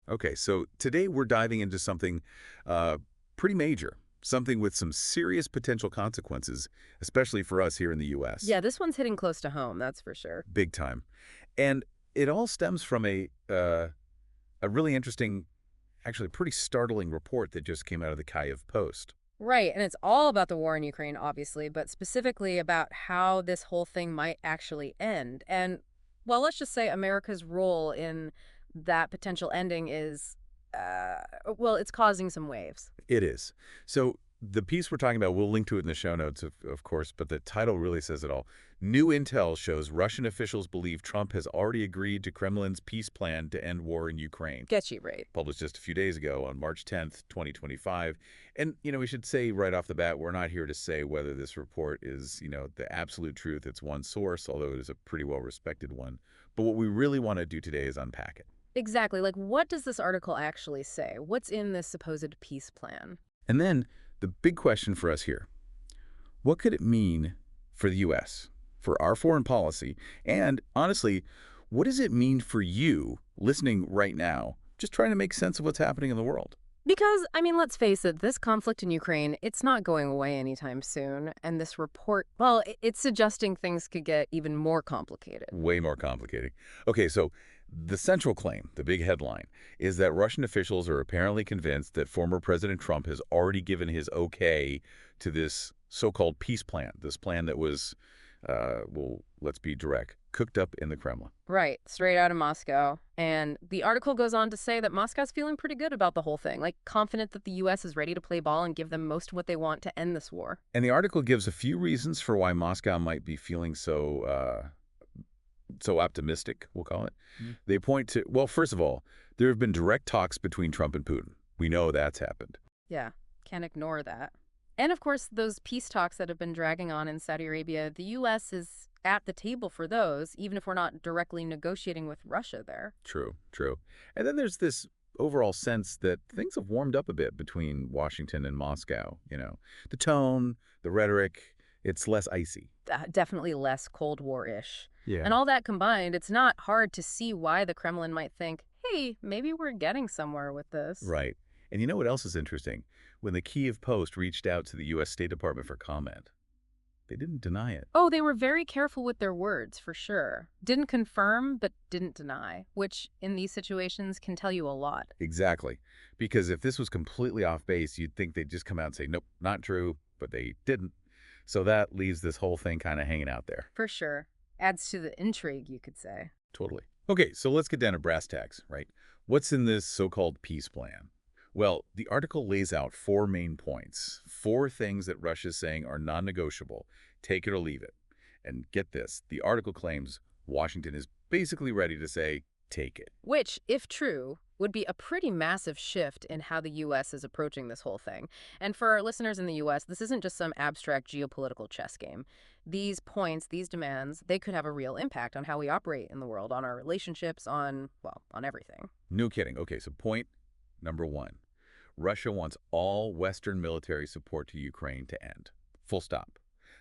Okay, so today we're diving into something uh, pretty major, something with some serious potential consequences, especially for us here in the U.S. Yeah, this one's hitting close to home, that's for sure. Big time. And it all stems from a really interesting, actually pretty startling report that just came out of the Kyiv Post. Right, and it's all about the war in Ukraine, obviously, but specifically about how this whole thing might actually end. And, well, let's just say America's role in that potential ending is, well, it's causing some waves. It is. So the piece we're talking about, we'll link to it in the show notes, of course, but the title really says it all. New intel shows Russian officials believe Trump has already agreed to Kremlin's peace plan to end war in Ukraine. Get you right. Published just a few days ago on March 10th, 2025. And, we should say right off the bat, we're not here to say whether this report is, the absolute truth. It's one source, although it is a pretty well-respected one. But what we really want to do today is unpack it. Exactly. Like, what does this article actually say? What's in this supposed peace plan? And then the big question for us here, what could it mean for the U.S., for our foreign policy, and honestly, what does it mean for you listening right now, just trying to make sense of what's happening in the world? Because, I mean, let's face it, this conflict in Ukraine, it's not going away anytime soon. And this report, well, it's suggesting things could get even more complicated. Way more complicated. Okay, so the central claim, the big headline, is that Russian officials are apparently convinced that former President Trump has already given his okay to this so-called peace plan, this plan that was, well, let's be direct, cooked up in the Kremlin. Right, straight out of Moscow. And the article goes on to say that Moscow's feeling pretty good about the whole thing, like confident that the U.S. is ready to play ball and give them most of what they want to end this war. And the article gives a few reasons for why Moscow might be feeling so optimistic, we'll call it. They point to, well, first of all, there have been direct talks between Trump and Putin. We know that's happened. Yeah, can't ignore that. And of course, those peace talks that have been dragging on in Saudi Arabia, the U.S. is at the table for those, even if we're not directly negotiating with Russia there. True, true. And then there's this overall sense that things have warmed up a bit between Washington and Moscow. The tone, the rhetoric, it's less icy. Definitely less Cold War-ish. Yeah. And all that combined, it's not hard to see why the Kremlin might think, hey, maybe we're getting somewhere with this. Right. And you know what else is interesting? When the Kyiv Post reached out to the U.S. State Department for comment, they didn't deny it. Oh, they were very careful with their words, for sure. Didn't confirm, but didn't deny, which in these situations can tell you a lot. Exactly. Because if this was completely off base, you'd think they'd just come out and say, nope, not true, but they didn't. So that leaves this whole thing kind of hanging out there. For sure. Adds to the intrigue, you could say. Totally. Okay, so let's get down to brass tacks, right? What's in this so-called peace plan? Well, the article lays out four main points, four things that Russia's saying are non-negotiable. Take it or leave it. And get this, the article claims Washington is basically ready to say, take it. Which, if true, would be a pretty massive shift in how the U.S. is approaching this whole thing. And for our listeners in the U.S., this isn't just some abstract geopolitical chess game. These points, these demands, they could have a real impact on how we operate in the world, on our relationships, on, well, on everything. No kidding. Okay, so point number one. Russia wants all Western military support to Ukraine to end. Full stop.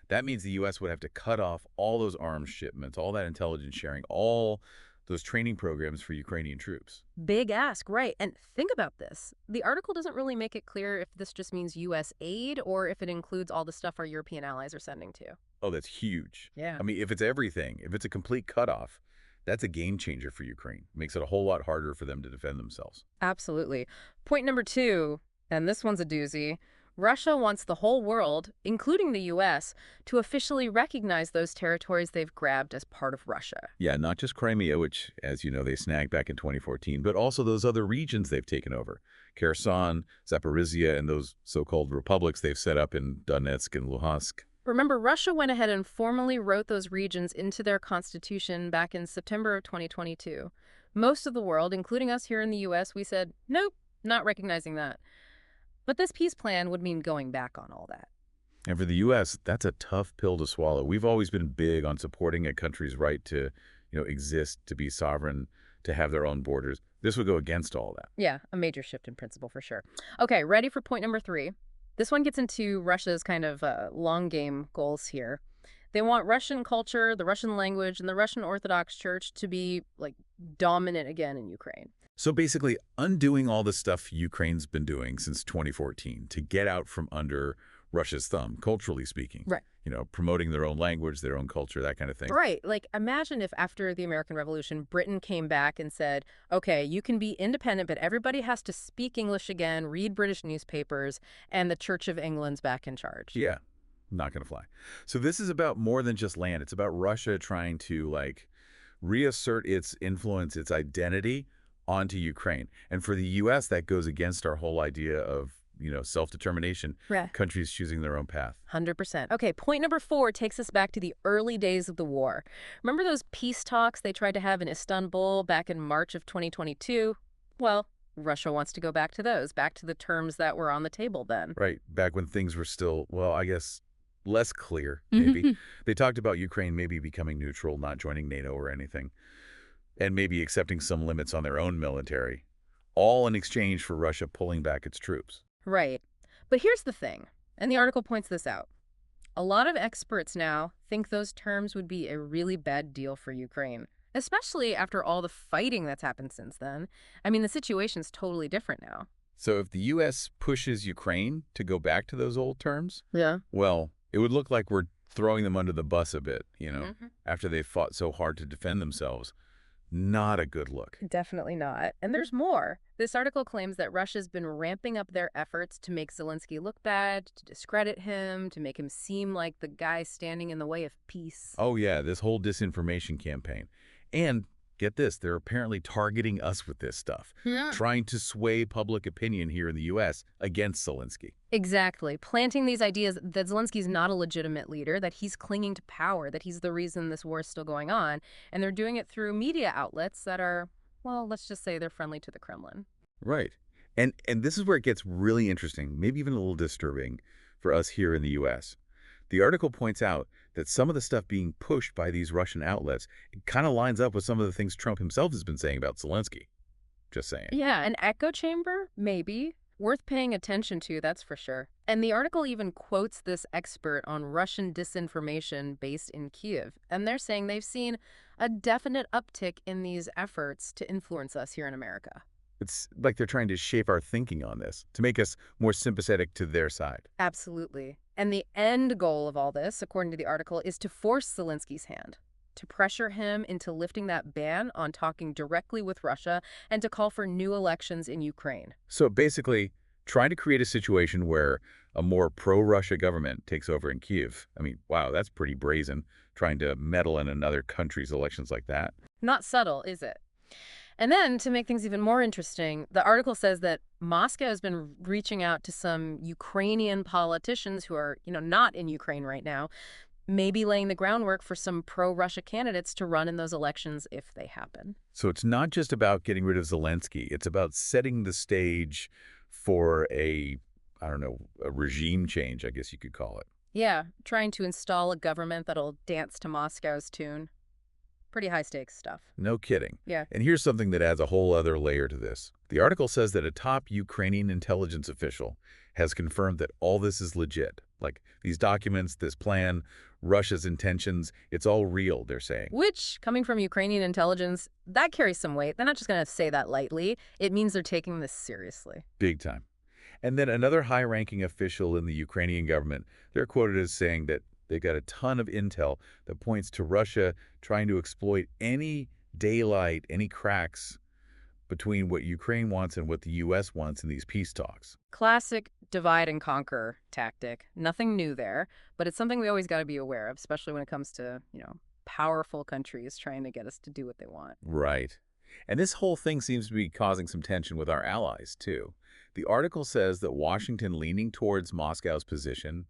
That means the U.S. would have to cut off all those arms shipments, all that intelligence sharing, all those training programs for Ukrainian troops. Big ask, right. And think about this. The article doesn't really make it clear if this just means U.S. aid or if it includes all the stuff our European allies are sending too. Oh, that's huge. Yeah. I mean, if it's everything, if it's a complete cutoff, that's a game changer for Ukraine. Makes it a whole lot harder for them to defend themselves. Absolutely. Point number two, and this one's a doozy. Russia wants the whole world, including the U.S., to officially recognize those territories they've grabbed as part of Russia. Yeah, not just Crimea, which, as you know, they snagged back in 2014, but also those other regions they've taken over. Kherson, Zaporizhia, and those so-called republics they've set up in Donetsk and Luhansk. Remember, Russia went ahead and formally wrote those regions into their constitution back in September of 2022. Most of the world, including us here in the U.S., we said, nope, not recognizing that. But this peace plan would mean going back on all that. And for the U.S., that's a tough pill to swallow. We've always been big on supporting a country's right to, exist, to be sovereign, to have their own borders. This would go against all that. Yeah, a major shift in principle for sure. Okay, ready for point number three? This one gets into Russia's kind of long game goals here. They want Russian culture, the Russian language, and the Russian Orthodox Church to be, like, dominant again in Ukraine. So basically, undoing all the stuff Ukraine's been doing since 2014 to get out from under Russia's thumb, culturally speaking. Right. Promoting their own language, their own culture, that kind of thing. Right. Like, imagine if after the American Revolution, Britain came back and said, okay, you can be independent, but everybody has to speak English again, read British newspapers, and the Church of England's back in charge. Yeah, not going to fly. So this is about more than just land. It's about Russia trying to, like, reassert its influence, its identity onto Ukraine. And for the U.S., that goes against our whole idea of, self-determination, Right. countries choosing their own path. 100%. Okay, point number 4 takes us back to the early days of the war. Remember those peace talks they tried to have in Istanbul back in March of 2022? Well, Russia wants to go back to those, back to the terms that were on the table then. Right, back when things were still, well, I guess, less clear, maybe. Mhm. They talked about Ukraine maybe becoming neutral, not joining NATO or anything, and maybe accepting some limits on their own military, all in exchange for Russia pulling back its troops. Right. But here's the thing, and the article points this out. A lot of experts now think those terms would be a really bad deal for Ukraine, especially after all the fighting that's happened since then. I mean, the situation's totally different now. So if the U.S. pushes Ukraine to go back to those old terms, Yeah. well, it would look like we're throwing them under the bus a bit, Mhm. after they fought so hard to defend themselves. Not a good look. Definitely not. And there's more. This article claims that Russia's been ramping up their efforts to make Zelensky look bad, to discredit him, to make him seem like the guy standing in the way of peace. Oh, yeah, this whole disinformation campaign. And get this, they're apparently targeting us with this stuff, Yeah. trying to sway public opinion here in the U.S. against Zelensky. Exactly. Planting these ideas that Zelensky's not a legitimate leader, that he's clinging to power, that he's the reason this war is still going on. And they're doing it through media outlets that are, well, let's just say they're friendly to the Kremlin. Right. And this is where it gets really interesting, maybe even a little disturbing for us here in the U.S. The article points out that some of the stuff being pushed by these Russian outlets kind of lines up with some of the things Trump himself has been saying about Zelensky. Just saying. Yeah, an echo chamber? Maybe. Worth paying attention to, that's for sure. And the article even quotes this expert on Russian disinformation based in Kyiv. And they're saying they've seen a definite uptick in these efforts to influence us here in America. It's like they're trying to shape our thinking on this to make us more sympathetic to their side. Absolutely. And the end goal of all this, according to the article, is to force Zelensky's hand, to pressure him into lifting that ban on talking directly with Russia, and to call for new elections in Ukraine. So basically, trying to create a situation where a more pro-Russia government takes over in Kyiv. I mean, wow, that's pretty brazen, trying to meddle in another country's elections like that. Not subtle, is it? And then, to make things even more interesting, the article says that Moscow has been reaching out to some Ukrainian politicians who are, not in Ukraine right now, maybe laying the groundwork for some pro-Russia candidates to run in those elections if they happen. So it's not just about getting rid of Zelensky. It's about setting the stage for I don't know, a regime change, I guess you could call it. Yeah, trying to install a government that'll dance to Moscow's tune. Pretty high-stakes stuff. No kidding. Yeah. And here's something that adds a whole other layer to this. The article says that a top Ukrainian intelligence official has confirmed that all this is legit. Like these documents, this plan, Russia's intentions, it's all real, they're saying. Which, coming from Ukrainian intelligence, that carries some weight. They're not just going to say that lightly. It means they're taking this seriously. Big time. And then another high-ranking official in the Ukrainian government, they're quoted as saying that they've got a ton of intel that points to Russia trying to exploit any daylight, any cracks between what Ukraine wants and what the U.S. wants in these peace talks. Classic divide and conquer tactic. Nothing new there, but it's something we always got to be aware of, especially when it comes to, powerful countries trying to get us to do what they want. Right. And this whole thing seems to be causing some tension with our allies, too. The article says that Washington leaning towards Moscow's position,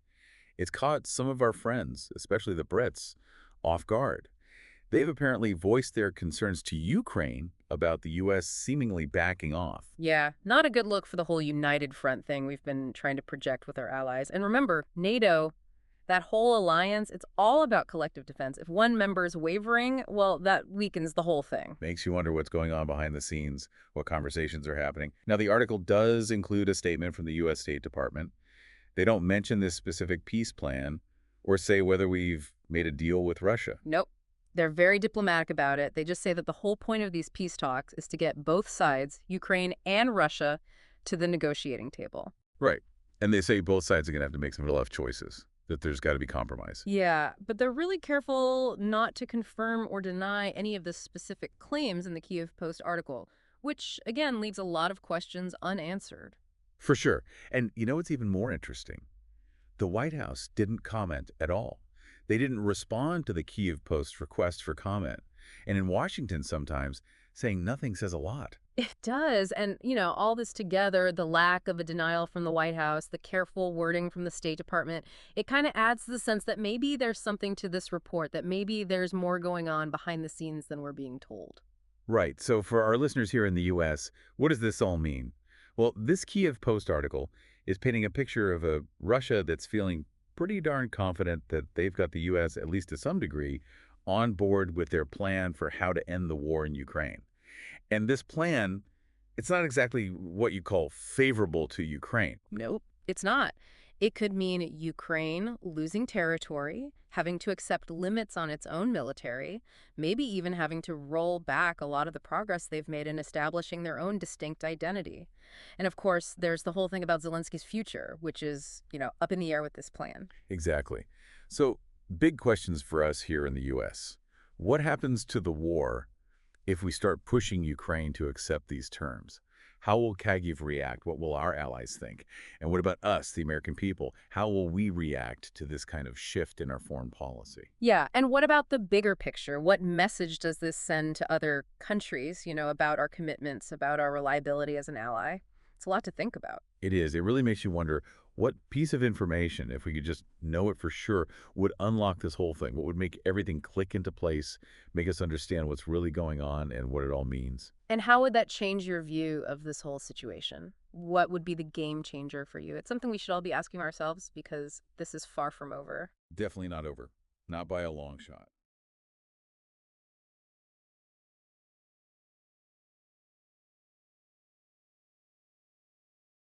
it's caught some of our friends, especially the Brits, off guard. They've apparently voiced their concerns to Ukraine about the U.S. seemingly backing off. Yeah, not a good look for the whole united front thing we've been trying to project with our allies. And remember, NATO, that whole alliance, it's all about collective defense. If one member is wavering, well, that weakens the whole thing. Makes you wonder what's going on behind the scenes, what conversations are happening. Now, the article does include a statement from the U.S. State Department. They don't mention this specific peace plan or say whether we've made a deal with Russia. Nope. They're very diplomatic about it. They just say that the whole point of these peace talks is to get both sides, Ukraine and Russia, to the negotiating table. Right. And they say both sides are going to have to make some tough choices, that there's got to be compromise. Yeah, but they're really careful not to confirm or deny any of the specific claims in the Kiev Post article, which, again, leaves a lot of questions unanswered. For sure. And you know what's even more interesting? The White House didn't comment at all. They didn't respond to the Kiev Post's request for comment. And in Washington sometimes, saying nothing says a lot. It does. And, all this together, the lack of a denial from the White House, the careful wording from the State Department, it kind of adds to the sense that maybe there's something to this report, that maybe there's more going on behind the scenes than we're being told. Right. So for our listeners here in the U.S., what does this all mean? Well, this Kiev Post article is painting a picture of a Russia that's feeling pretty darn confident that they've got the U.S., at least to some degree, on board with their plan for how to end the war in Ukraine. And this plan, it's not exactly what you call favorable to Ukraine. Nope, it's not. It could mean Ukraine losing territory, having to accept limits on its own military, maybe even having to roll back a lot of the progress they've made in establishing their own distinct identity. And of course, there's the whole thing about Zelensky's future, which is, up in the air with this plan. Exactly. So big questions for us here in the U.S. What happens to the war if we start pushing Ukraine to accept these terms? How will Kyiv react? What will our allies think? And what about us, the American people? How will we react to this kind of shift in our foreign policy? Yeah, and what about the bigger picture? What message does this send to other countries, about our commitments, about our reliability as an ally? It's a lot to think about. It is. It really makes you wonder what piece of information, if we could just know it for sure, would unlock this whole thing? What would make everything click into place, make us understand what's really going on and what it all means? And how would that change your view of this whole situation? What would be the game changer for you? It's something we should all be asking ourselves because this is far from over. Definitely not over. Not by a long shot.